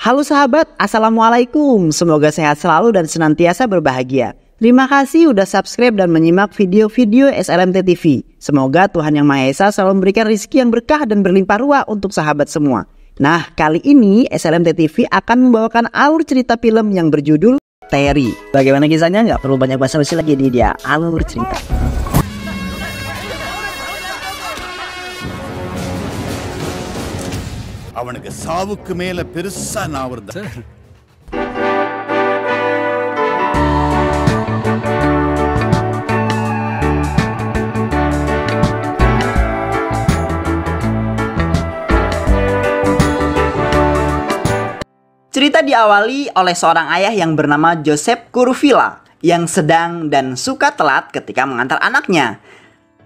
Halo sahabat, Assalamualaikum. Semoga sehat selalu dan senantiasa berbahagia. Terima kasih udah subscribe dan menyimak video-video SLMT TV. Semoga Tuhan Yang Maha Esa selalu memberikan rezeki yang berkah dan berlimpah ruah untuk sahabat semua. Nah, kali ini SLMT TV akan membawakan alur cerita film yang berjudul Terry. Bagaimana kisahnya? Nggak perlu banyak basa-basi lagi, ini dia alur cerita. அவனுக்கு சாவுக்கு மேல பெருசா நான் வருதேன். Cerita diawali oleh seorang ayah yang bernama Joseph Kuruvilla yang sedang dan suka telat ketika mengantar anaknya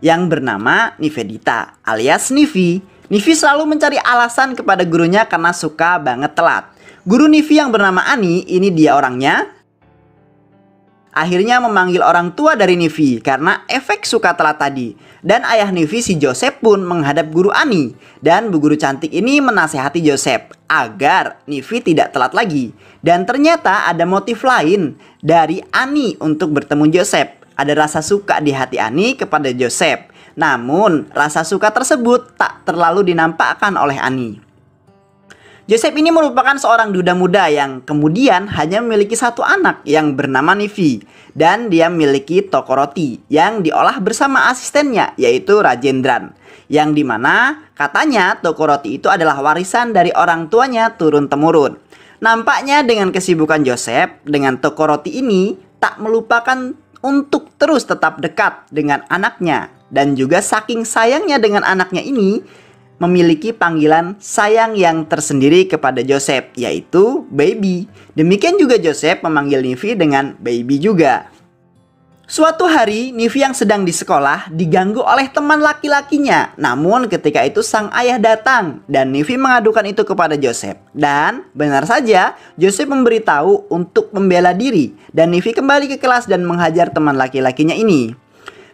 yang bernama Nivedita alias Nivi. Nivi selalu mencari alasan kepada gurunya karena suka banget telat. Guru Nivi yang bernama Ani, ini dia orangnya, akhirnya memanggil orang tua dari Nivi karena efek suka telat tadi. Dan ayah Nivi si Joseph pun menghadap guru Ani. Dan bu guru cantik ini menasehati Joseph agar Nivi tidak telat lagi. Dan ternyata ada motif lain dari Ani untuk bertemu Joseph. Ada rasa suka di hati Ani kepada Joseph. Namun rasa suka tersebut tak terlalu dinampakkan oleh Ani. Joseph ini merupakan seorang duda muda yang kemudian hanya memiliki satu anak yang bernama Nivi. Dan dia memiliki toko roti yang diolah bersama asistennya yaitu Rajendran. Yang dimana katanya toko roti itu adalah warisan dari orang tuanya turun-temurun. Nampaknya dengan kesibukan Joseph dengan toko roti ini tak melupakan untuk terus tetap dekat dengan anaknya. Dan juga saking sayangnya dengan anaknya ini memiliki panggilan sayang yang tersendiri kepada Joseph yaitu baby. Demikian juga Joseph memanggil Nivi dengan baby juga. Suatu hari Nivi yang sedang di sekolah diganggu oleh teman laki-lakinya. Namun ketika itu sang ayah datang dan Nivi mengadukan itu kepada Joseph. Dan benar saja Joseph memberitahu untuk membela diri. Dan Nivi kembali ke kelas dan menghajar teman laki-lakinya ini.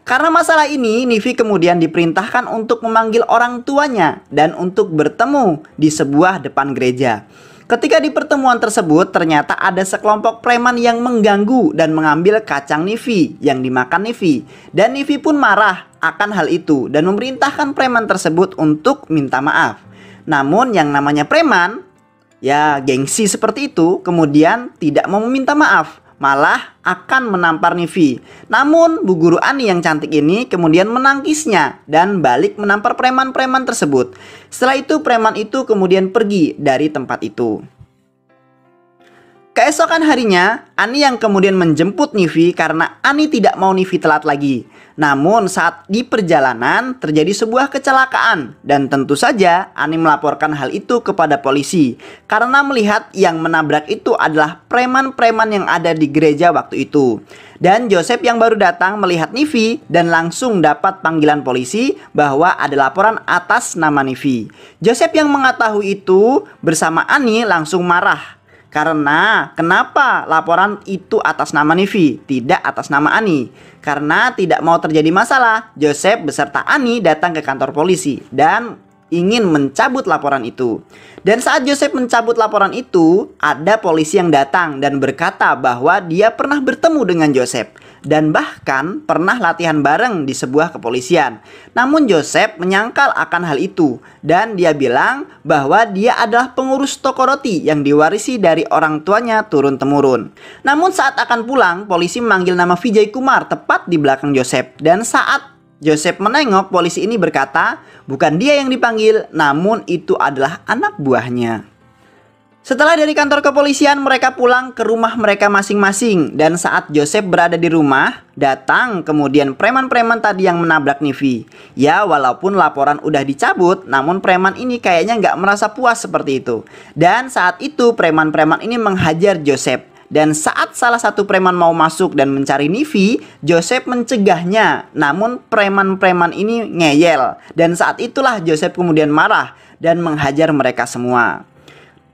Karena masalah ini, Nivi kemudian diperintahkan untuk memanggil orang tuanya dan untuk bertemu di sebuah depan gereja. Ketika di pertemuan tersebut, ternyata ada sekelompok preman yang mengganggu dan mengambil kacang Nivi yang dimakan Nivi. Dan Nivi pun marah akan hal itu dan memerintahkan preman tersebut untuk minta maaf. Namun yang namanya preman, ya gengsi seperti itu, kemudian tidak mau meminta maaf. Malah akan menampar Nivi. Namun bu guru Ani yang cantik ini kemudian menangkisnya dan balik menampar preman-preman tersebut. Setelah itu preman itu kemudian pergi dari tempat itu. Keesokan harinya, Ani yang kemudian menjemput Nivi karena Ani tidak mau Nivi telat lagi. Namun saat di perjalanan terjadi sebuah kecelakaan dan tentu saja Ani melaporkan hal itu kepada polisi karena melihat yang menabrak itu adalah preman-preman yang ada di gereja waktu itu. Dan Joseph yang baru datang melihat Nivi dan langsung dapat panggilan polisi bahwa ada laporan atas nama Nivi. Joseph yang mengetahui itu bersama Ani langsung marah. Karena kenapa laporan itu atas nama Nivi, tidak atas nama Ani? Karena tidak mau terjadi masalah, Joseph beserta Ani datang ke kantor polisi dan ingin mencabut laporan itu. Dan saat Joseph mencabut laporan itu, ada polisi yang datang dan berkata bahwa dia pernah bertemu dengan Joseph dan bahkan pernah latihan bareng di sebuah kepolisian. Namun Joseph menyangkal akan hal itu dan dia bilang bahwa dia adalah pengurus toko roti yang diwarisi dari orang tuanya turun-temurun. Namun saat akan pulang, polisi memanggil nama Vijay Kumar tepat di belakang Joseph. Dan saat Joseph menengok, polisi ini berkata bukan dia yang dipanggil, namun itu adalah anak buahnya. Setelah dari kantor kepolisian, mereka pulang ke rumah mereka masing-masing. Dan saat Joseph berada di rumah, datang kemudian preman-preman tadi yang menabrak Nivi. Ya, walaupun laporan udah dicabut, namun preman ini kayaknya nggak merasa puas seperti itu. Dan saat itu preman-preman ini menghajar Joseph. Dan saat salah satu preman mau masuk dan mencari Nivi, Joseph mencegahnya. Namun preman-preman ini ngeyel. Dan saat itulah Joseph kemudian marah dan menghajar mereka semua.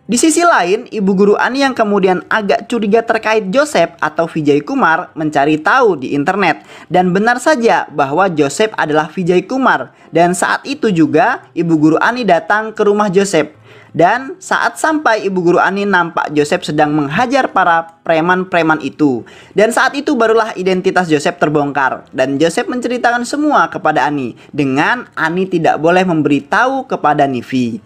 Di sisi lain, ibu guru Ani yang kemudian agak curiga terkait Joseph atau Vijay Kumar mencari tahu di internet. Dan benar saja bahwa Joseph adalah Vijay Kumar. Dan saat itu juga ibu guru Ani datang ke rumah Joseph. Dan saat sampai, Ibu Guru Ani nampak Joseph sedang menghajar para preman-preman itu. Dan saat itu barulah identitas Joseph terbongkar. Dan Joseph menceritakan semua kepada Ani, dengan Ani tidak boleh memberitahu kepada Nivi.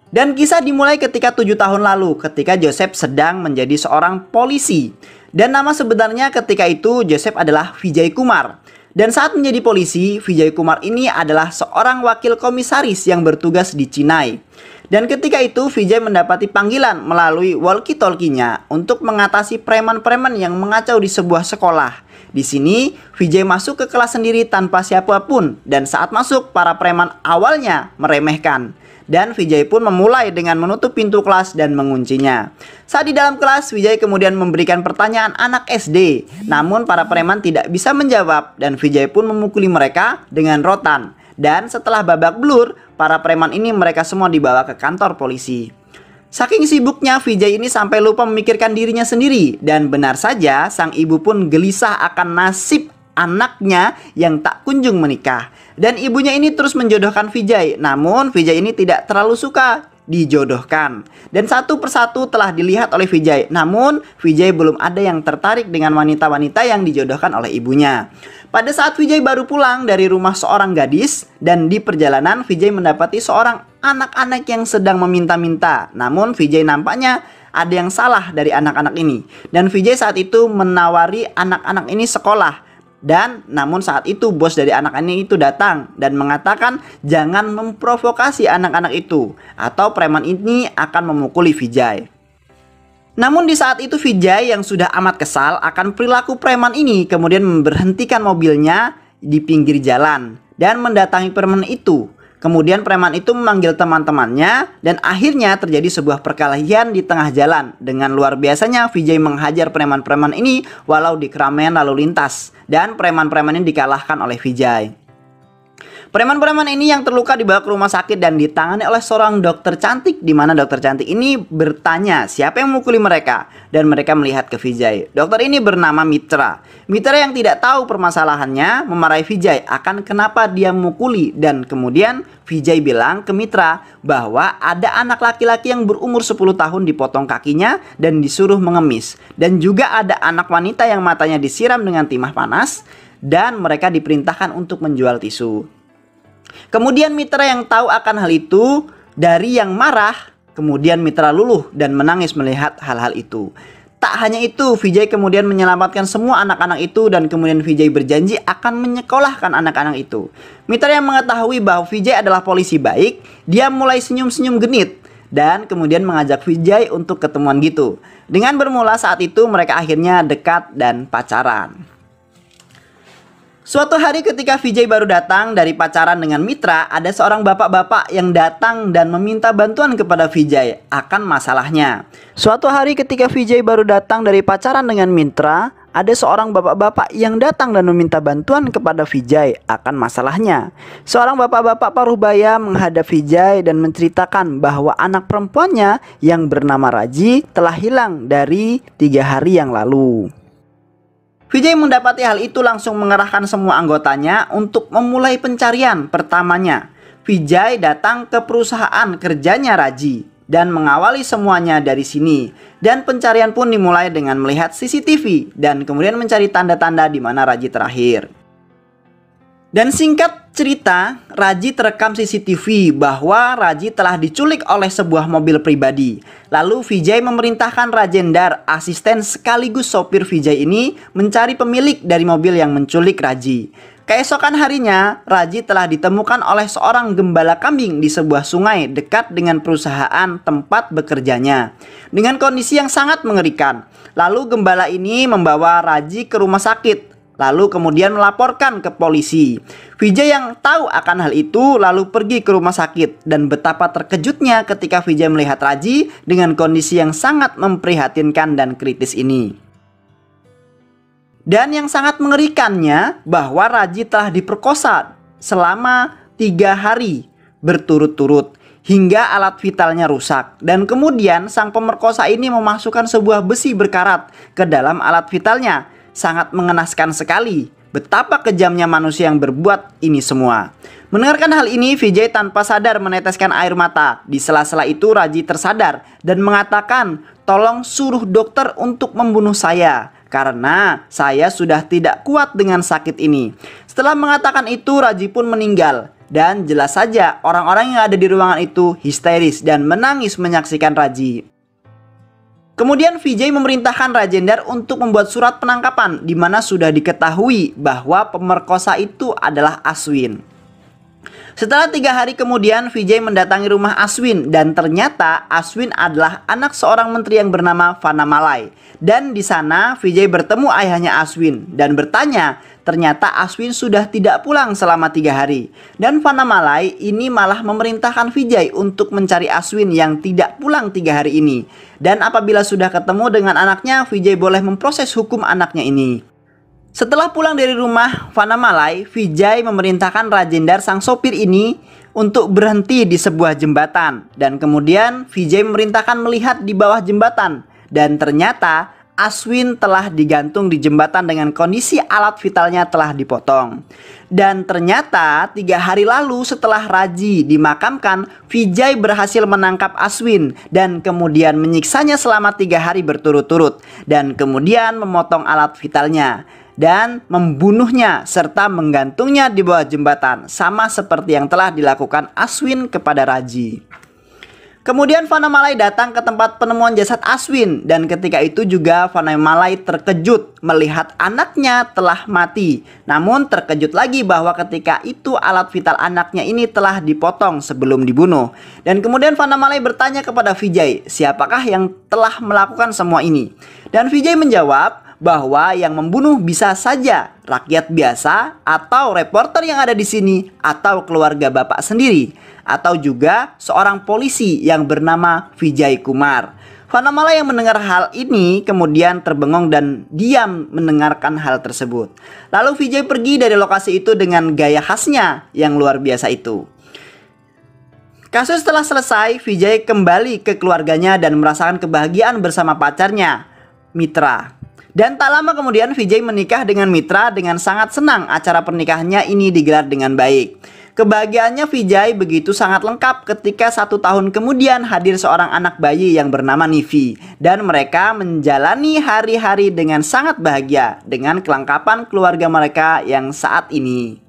Dan kisah dimulai ketika 7 tahun lalu, ketika Joseph sedang menjadi seorang polisi. Dan nama sebenarnya ketika itu Joseph adalah Vijay Kumar. Dan saat menjadi polisi, Vijay Kumar ini adalah seorang wakil komisaris yang bertugas di Chennai. Dan ketika itu Vijay mendapati panggilan melalui walkie-talkie-nya untuk mengatasi preman-preman yang mengacau di sebuah sekolah. Di sini Vijay masuk ke kelas sendiri tanpa siapapun, dan saat masuk para preman awalnya meremehkan. Dan Vijay pun memulai dengan menutup pintu kelas dan menguncinya. Saat di dalam kelas, Vijay kemudian memberikan pertanyaan anak SD. Namun para preman tidak bisa menjawab, dan Vijay pun memukuli mereka dengan rotan. Dan setelah babak belur, para preman ini mereka semua dibawa ke kantor polisi. Saking sibuknya Vijay ini sampai lupa memikirkan dirinya sendiri. Dan benar saja sang ibu pun gelisah akan nasib anaknya yang tak kunjung menikah. Dan ibunya ini terus menjodohkan Vijay. Namun Vijay ini tidak terlalu suka dijodohkan. Dan satu persatu telah dilihat oleh Vijay. Namun Vijay belum ada yang tertarik dengan wanita-wanita yang dijodohkan oleh ibunya. Pada saat Vijay baru pulang dari rumah seorang gadis, dan di perjalanan Vijay mendapati seorang anak-anak yang sedang meminta-minta. Namun Vijay nampaknya ada yang salah dari anak-anak ini. Dan Vijay saat itu menawari anak-anak ini sekolah. Dan namun saat itu bos dari anak-anak itu datang dan mengatakan jangan memprovokasi anak-anak itu, atau preman ini akan memukuli Vijay. Namun di saat itu Vijay yang sudah amat kesal akan perilaku preman ini kemudian memberhentikan mobilnya di pinggir jalan dan mendatangi preman itu. Kemudian preman itu memanggil teman-temannya dan akhirnya terjadi sebuah perkelahian di tengah jalan. Dengan luar biasanya Vijay menghajar preman-preman ini walau di keramaian lalu lintas, dan preman-preman ini dikalahkan oleh Vijay. Preman-preman ini yang terluka dibawa ke rumah sakit dan ditangani oleh seorang dokter cantik, di mana dokter cantik ini bertanya siapa yang memukuli mereka, dan mereka melihat ke Vijay. Dokter ini bernama Mitra. Mitra yang tidak tahu permasalahannya memarahi Vijay akan kenapa dia memukuli, dan kemudian Vijay bilang ke Mitra bahwa ada anak laki-laki yang berumur 10 tahun dipotong kakinya dan disuruh mengemis, dan juga ada anak wanita yang matanya disiram dengan timah panas dan mereka diperintahkan untuk menjual tisu. Kemudian Mitra yang tahu akan hal itu dari yang marah, kemudian Mitra luluh dan menangis melihat hal-hal itu. Tak hanya itu, Vijay kemudian menyelamatkan semua anak-anak itu, dan kemudian Vijay berjanji akan menyekolahkan anak-anak itu. Mitra yang mengetahui bahwa Vijay adalah polisi baik, dia mulai senyum-senyum genit dan kemudian mengajak Vijay untuk ketemuan gitu. Dengan bermula saat itu mereka akhirnya dekat dan pacaran. Suatu hari ketika Vijay baru datang dari pacaran dengan Mitra, ada seorang bapak-bapak yang datang dan meminta bantuan kepada Vijay akan masalahnya. Suatu hari ketika Vijay baru datang dari pacaran dengan Mitra, ada seorang bapak-bapak yang datang dan meminta bantuan kepada Vijay akan masalahnya. Seorang bapak-bapak Parubaya menghadap Vijay dan menceritakan bahwa anak perempuannya yang bernama Raji telah hilang dari 3 hari yang lalu. Vijay mendapati hal itu langsung mengerahkan semua anggotanya untuk memulai pencarian pertamanya. Vijay datang ke perusahaan kerjanya Raji dan mengawali semuanya dari sini. Dan pencarian pun dimulai dengan melihat CCTV dan kemudian mencari tanda-tanda di mana Raji terakhir. Dan singkat cerita, Raji terekam CCTV bahwa Raji telah diculik oleh sebuah mobil pribadi. Lalu Vijay memerintahkan Rajendar, asisten sekaligus sopir Vijay ini, mencari pemilik dari mobil yang menculik Raji. Keesokan harinya, Raji telah ditemukan oleh seorang gembala kambing di sebuah sungai dekat dengan perusahaan tempat bekerjanya, dengan kondisi yang sangat mengerikan. Lalu gembala ini membawa Raji ke rumah sakit, lalu kemudian melaporkan ke polisi. Vijay yang tahu akan hal itu lalu pergi ke rumah sakit, dan betapa terkejutnya ketika Vijay melihat Raji dengan kondisi yang sangat memprihatinkan dan kritis ini. Dan yang sangat mengerikannya bahwa Raji telah diperkosa selama 3 hari berturut-turut hingga alat vitalnya rusak. Dan kemudian sang pemerkosa ini memasukkan sebuah besi berkarat ke dalam alat vitalnya. Sangat mengenaskan sekali. betapa kejamnya manusia yang berbuat ini semua. Mendengarkan hal ini, Vijay tanpa sadar meneteskan air mata. Di sela-sela itu Raji tersadar dan mengatakan, "Tolong suruh dokter untuk membunuh saya, karena saya sudah tidak kuat dengan sakit ini." Setelah mengatakan itu, Raji pun meninggal. Dan jelas saja orang-orang yang ada di ruangan itu histeris dan menangis menyaksikan Raji. Kemudian Vijay memerintahkan Rajendar untuk membuat surat penangkapan di mana sudah diketahui bahwa pemerkosa itu adalah Aswin. Setelah 3 hari kemudian, Vijay mendatangi rumah Aswin dan ternyata Aswin adalah anak seorang menteri yang bernama Vanamalai. Dan di sana Vijay bertemu ayahnya Aswin dan bertanya, ternyata Aswin sudah tidak pulang selama 3 hari. Dan Vanamalai ini malah memerintahkan Vijay untuk mencari Aswin yang tidak pulang 3 hari ini. Dan apabila sudah ketemu dengan anaknya, Vijay boleh memproses hukum anaknya ini. Setelah pulang dari rumah Vanamalai, Vijay memerintahkan Rajendar sang sopir ini untuk berhenti di sebuah jembatan. Dan kemudian Vijay memerintahkan melihat di bawah jembatan. Dan ternyata Aswin telah digantung di jembatan dengan kondisi alat vitalnya telah dipotong. Dan ternyata 3 hari lalu setelah Raji dimakamkan, Vijay berhasil menangkap Aswin dan kemudian menyiksanya selama 3 hari berturut-turut. Dan kemudian memotong alat vitalnya dan membunuhnya serta menggantungnya di bawah jembatan, sama seperti yang telah dilakukan Aswin kepada Raji. Kemudian Vanamalai datang ke tempat penemuan jasad Aswin dan ketika itu juga Vanamalai terkejut melihat anaknya telah mati. Namun terkejut lagi bahwa ketika itu alat vital anaknya ini telah dipotong sebelum dibunuh. Dan kemudian Vanamalai bertanya kepada Vijay, siapakah yang telah melakukan semua ini? Dan Vijay menjawab bahwa yang membunuh bisa saja rakyat biasa atau reporter yang ada di sini atau keluarga bapak sendiri atau juga seorang polisi yang bernama Vijay Kumar. Vanamalai yang mendengar hal ini kemudian terbengong dan diam mendengarkan hal tersebut. Lalu Vijay pergi dari lokasi itu dengan gaya khasnya yang luar biasa itu. Kasus telah selesai, Vijay kembali ke keluarganya dan merasakan kebahagiaan bersama pacarnya, Mitra. Dan tak lama kemudian Vijay menikah dengan Mitra dengan sangat senang acara pernikahannya ini digelar dengan baik. Kebahagiaannya Vijay begitu sangat lengkap ketika 1 tahun kemudian hadir seorang anak bayi yang bernama Nivi. Dan mereka menjalani hari-hari dengan sangat bahagia dengan kelengkapan keluarga mereka yang saat ini.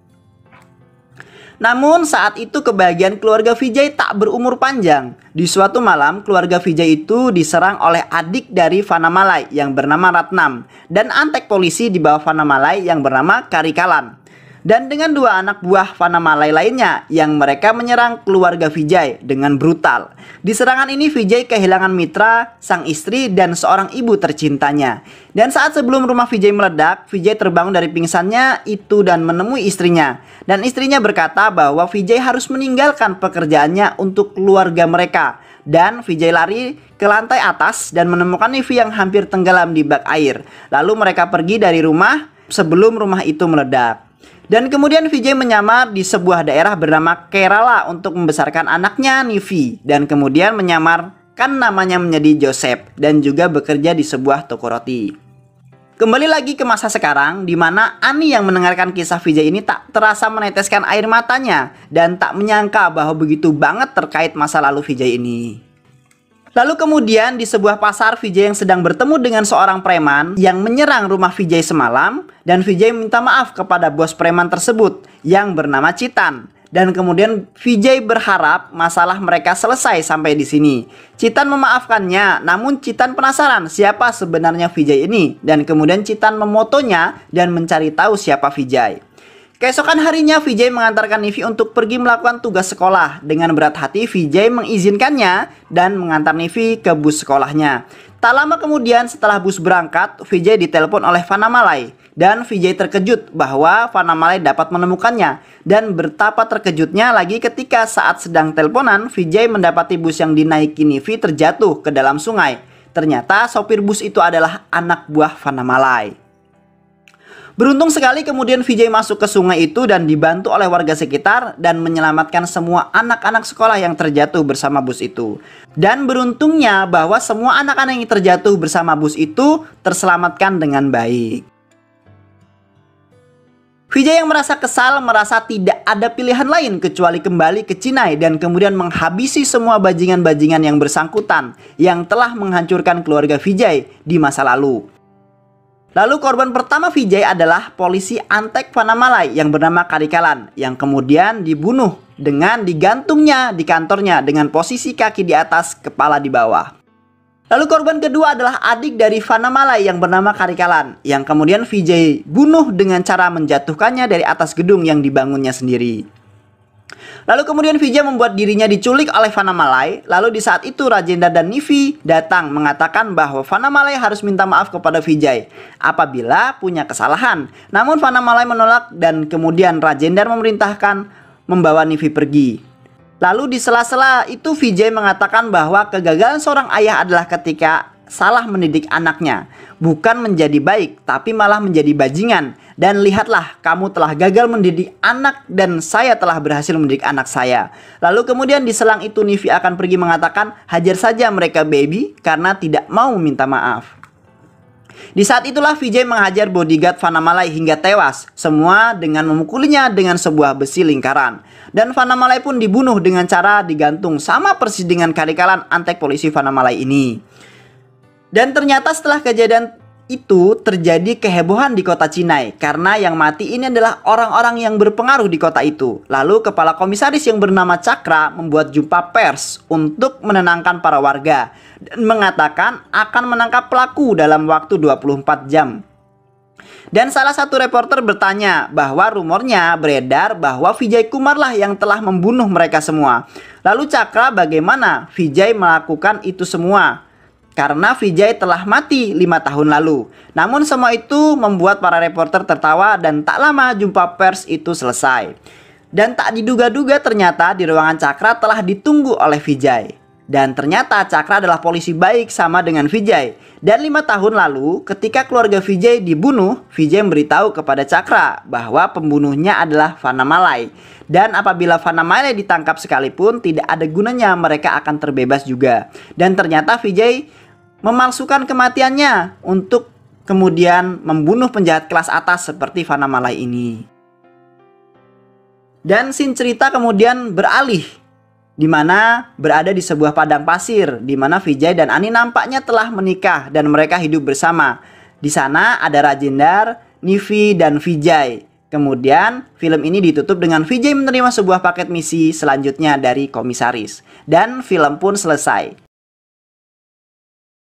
Namun saat itu kebahagiaan keluarga Vijay tak berumur panjang. Di suatu malam keluarga Vijay itu diserang oleh adik dari Vanamalai yang bernama Ratnam dan antek polisi di bawah Vanamalai yang bernama Karikalan. Dan dengan 2 anak buah Vanamalai lainnya yang mereka menyerang keluarga Vijay dengan brutal. Di serangan ini Vijay kehilangan Mitra, sang istri dan seorang ibu tercintanya. Dan saat sebelum rumah Vijay meledak, Vijay terbangun dari pingsannya itu dan menemui istrinya. Dan istrinya berkata bahwa Vijay harus meninggalkan pekerjaannya untuk keluarga mereka. Dan Vijay lari ke lantai atas dan menemukan Nivi yang hampir tenggelam di bak air. Lalu mereka pergi dari rumah sebelum rumah itu meledak. Dan kemudian Vijay menyamar di sebuah daerah bernama Kerala untuk membesarkan anaknya Nivi. Dan kemudian menyamarkan namanya menjadi Joseph dan juga bekerja di sebuah toko roti. Kembali lagi ke masa sekarang di mana Ani yang mendengarkan kisah Vijay ini tak terasa meneteskan air matanya dan tak menyangka bahwa begitu banget terkait masa lalu Vijay ini. Lalu kemudian di sebuah pasar Vijay yang sedang bertemu dengan seorang preman yang menyerang rumah Vijay semalam dan Vijay minta maaf kepada bos preman tersebut yang bernama Citan. Dan kemudian Vijay berharap masalah mereka selesai sampai di sini. Citan memaafkannya, namun Citan penasaran siapa sebenarnya Vijay ini dan kemudian Citan memotonya dan mencari tahu siapa Vijay. Keesokan harinya Vijay mengantarkan Nivi untuk pergi melakukan tugas sekolah. Dengan berat hati Vijay mengizinkannya dan mengantar Nivi ke bus sekolahnya. Tak lama kemudian setelah bus berangkat, Vijay ditelepon oleh Vanamalai. Dan Vijay terkejut bahwa Vanamalai dapat menemukannya. Dan betapa terkejutnya lagi ketika saat sedang teleponan, Vijay mendapati bus yang dinaiki Nivi terjatuh ke dalam sungai. Ternyata sopir bus itu adalah anak buah Vanamalai. Beruntung sekali kemudian Vijay masuk ke sungai itu dan dibantu oleh warga sekitar dan menyelamatkan semua anak-anak sekolah yang terjatuh bersama bus itu. Dan beruntungnya bahwa semua anak-anak yang terjatuh bersama bus itu terselamatkan dengan baik. Vijay yang merasa kesal, merasa tidak ada pilihan lain kecuali kembali ke Chinai dan kemudian menghabisi semua bajingan-bajingan yang bersangkutan yang telah menghancurkan keluarga Vijay di masa lalu. Lalu korban pertama Vijay adalah polisi Antek Vanamalai yang bernama Karikalan yang kemudian dibunuh dengan digantungnya di kantornya dengan posisi kaki di atas, kepala di bawah. Lalu korban kedua adalah adik dari Vanamalai yang bernama Karikalan yang kemudian Vijay bunuh dengan cara menjatuhkannya dari atas gedung yang dibangunnya sendiri. Lalu kemudian Vijay membuat dirinya diculik oleh Vanamalai. Lalu di saat itu Rajendra dan Nivi datang mengatakan bahwa Vanamalai harus minta maaf kepada Vijay apabila punya kesalahan. Namun Vanamalai menolak dan kemudian Rajendra memerintahkan membawa Nivi pergi. Lalu di sela-sela itu Vijay mengatakan bahwa kegagalan seorang ayah adalah ketika salah mendidik anaknya. Bukan menjadi baik, tapi malah menjadi bajingan. Dan lihatlah, kamu telah gagal mendidik anak dan saya telah berhasil mendidik anak saya. Lalu kemudian di selang itu Nivi akan pergi mengatakan, hajar saja mereka baby karena tidak mau minta maaf. Di saat itulah Vijay menghajar bodyguard Vanamalai hingga tewas. Semua dengan memukulinya dengan sebuah besi lingkaran. Dan Vanamalai pun dibunuh dengan cara digantung, sama persis dengan Karikalan Antek polisi Vanamalai ini. Dan ternyata setelah kejadian itu terjadi kehebohan di kota Chinai karena yang mati ini adalah orang-orang yang berpengaruh di kota itu. Lalu kepala komisaris yang bernama Cakra membuat jumpa pers untuk menenangkan para warga dan mengatakan akan menangkap pelaku dalam waktu 24 jam. Dan salah satu reporter bertanya bahwa rumornya beredar bahwa Vijay Kumar lah yang telah membunuh mereka semua. Lalu Cakra, bagaimana Vijay melakukan itu semua? Karena Vijay telah mati 5 tahun lalu. Namun semua itu membuat para reporter tertawa dan tak lama jumpa pers itu selesai. Dan tak diduga-duga ternyata di ruangan Cakra telah ditunggu oleh Vijay. Dan ternyata Cakra adalah polisi baik sama dengan Vijay. Dan 5 tahun lalu ketika keluarga Vijay dibunuh, Vijay memberitahu kepada Cakra bahwa pembunuhnya adalah Vanamalai. Dan apabila Vanamalai ditangkap sekalipun tidak ada gunanya, mereka akan terbebas juga. Dan ternyata Vijay memalsukan kematiannya untuk kemudian membunuh penjahat kelas atas seperti Vanamalai ini. Dan scene cerita kemudian beralih di mana berada di sebuah padang pasir di mana Vijay dan Ani nampaknya telah menikah dan mereka hidup bersama. Di sana ada Rajendra, Nivi dan Vijay. Kemudian film ini ditutup dengan Vijay menerima sebuah paket misi selanjutnya dari komisaris dan film pun selesai.